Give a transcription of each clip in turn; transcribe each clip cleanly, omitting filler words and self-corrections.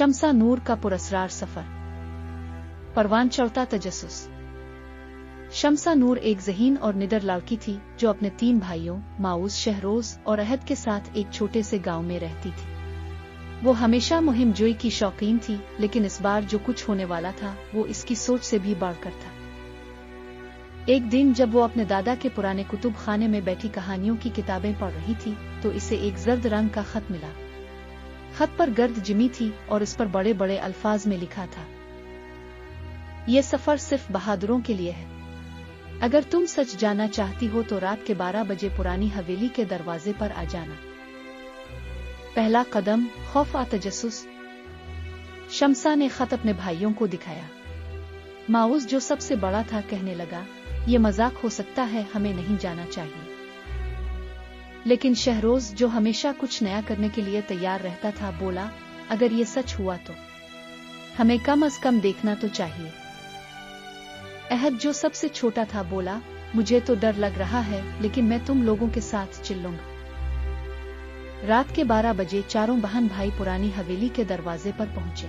शम्सा नूर का पुरस्रार सफर। परवान चढ़ता तजस्सुस। शम्सा नूर एक ज़हीन और निडर लड़की थी जो अपने 3 भाइयों माऊस, शहरोज और अहद के साथ एक छोटे से गांव में रहती थी। वो हमेशा मुहिम जोई की शौकीन थी, लेकिन इस बार जो कुछ होने वाला था वो इसकी सोच से भी बढ़कर था। एक दिन जब वो अपने दादा के पुराने कुतुब खाने में बैठी कहानियों की किताबें पढ़ रही थी तो इसे एक जर्द रंग का खत मिला। खत पर गर्द जिमी थी और इस पर बड़े बड़े अल्फाज में लिखा था, ये सफर सिर्फ बहादुरों के लिए है। अगर तुम सच जाना चाहती हो तो रात के 12 बजे पुरानी हवेली के दरवाजे पर आ जाना। पहला कदम, खौफ आ तजस्सुस। शम्सा ने खत अपने भाइयों को दिखाया। माऊस जो सबसे बड़ा था कहने लगा, ये मजाक हो सकता है, हमें नहीं जाना चाहिए। लेकिन शहरोज जो हमेशा कुछ नया करने के लिए तैयार रहता था बोला, अगर ये सच हुआ तो हमें कम से कम देखना तो चाहिए। अहद जो सबसे छोटा था बोला, मुझे तो डर लग रहा है, लेकिन मैं तुम लोगों के साथ चल लूंगा। रात के 12 बजे चारों बहन भाई पुरानी हवेली के दरवाजे पर पहुंचे।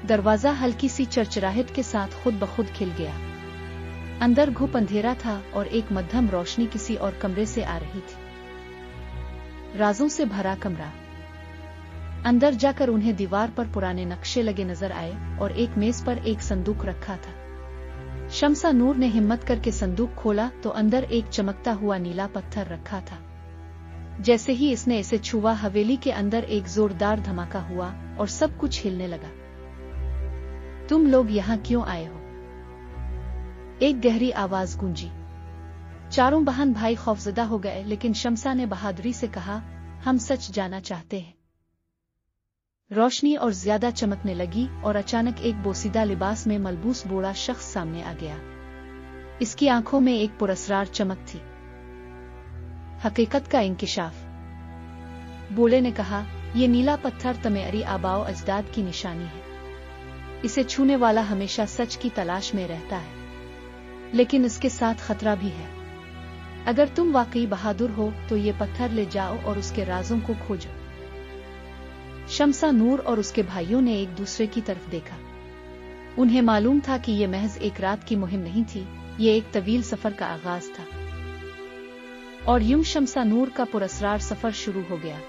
दरवाजा हल्की सी चरचराहट के साथ खुद ब खुद खिल गया। अंदर घुप अंधेरा था और एक मध्यम रोशनी किसी और कमरे से आ रही थी। राजों से भरा कमरा। अंदर जाकर उन्हें दीवार पर पुराने नक्शे लगे नजर आए और एक मेज पर एक संदूक रखा था। शम्सा नूर ने हिम्मत करके संदूक खोला तो अंदर एक चमकता हुआ नीला पत्थर रखा था। जैसे ही इसने इसे छुआ, हवेली के अंदर एक जोरदार धमाका हुआ और सब कुछ हिलने लगा। तुम लोग यहाँ क्यों आए हो? एक गहरी आवाज गूंजी। चारों बहन भाई खौफजदा हो गए, लेकिन शम्सा ने बहादुरी से कहा, हम सच जाना चाहते हैं। रोशनी और ज्यादा चमकने लगी और अचानक एक बोसीदा लिबास में मलबूस बूढ़ा शख्स सामने आ गया। इसकी आंखों में एक पुरस्रार चमक थी। हकीकत का इंकिशाफ। बूढ़े ने कहा, ये नीला पत्थर तुम्हारी आबाओ अजदाद की निशानी है। इसे छूने वाला हमेशा सच की तलाश में रहता है, लेकिन इसके साथ खतरा भी है। अगर तुम वाकई बहादुर हो तो ये पत्थर ले जाओ और उसके राजों को खोजो। शम्सा नूर और उसके भाइयों ने एक दूसरे की तरफ देखा। उन्हें मालूम था कि ये महज एक रात की मुहिम नहीं थी, ये एक तवील सफर का आगाज था। और यूं शम्सा नूर का पुरस्रार सफर शुरू हो गया।